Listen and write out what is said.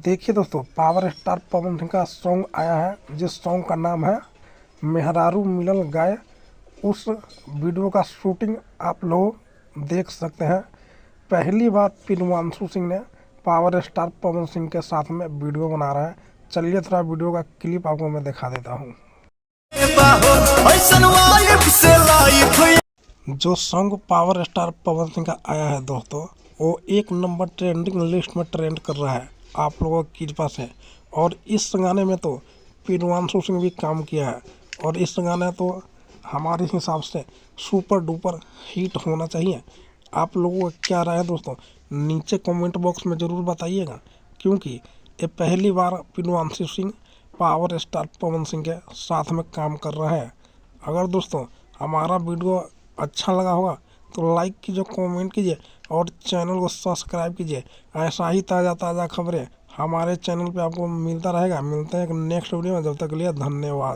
देखिए दोस्तों, power star Pawan Singh का सॉन्ग आया है जिस सॉन्ग का नाम है मेहरारू मिलल गाय। उस वीडियो का शूटिंग आप लोग देख सकते हैं। पहली बार पिनवांशु सिंह ने पावर स्टार पवन सिंह के साथ में वीडियो बना रहा है। चलिए थोड़ा वीडियो का क्लिप आपको मैं दिखा देता हूँ। जो song power star Pawan Singh का आया है दोस्तों, वो 1 नंबर ट्रेंडिंग लिस्ट में ट्रेंड कर रहा है आप लोगों की कृपा से। और इस गाने में तो पिनवांशु सिंह भी काम किया है और इस गाने तो हमारे हिसाब से सुपर डुपर हिट होना चाहिए। आप लोगों का क्या राय है दोस्तों, नीचे कमेंट बॉक्स में ज़रूर बताइएगा, क्योंकि ये पहली बार पिनवांशु सिंह पावर स्टार पवन सिंह के साथ में काम कर रहा है। अगर दोस्तों हमारा वीडियो अच्छा लगा होगा तो लाइक कीजिए, कमेंट कीजिए और चैनल को सब्सक्राइब कीजिए। ऐसा ही ताज़ा खबरें हमारे चैनल पे आपको मिलता रहेगा। मिलते हैं एक नेक्स्ट वीडियो में, जब तक के लिए धन्यवाद।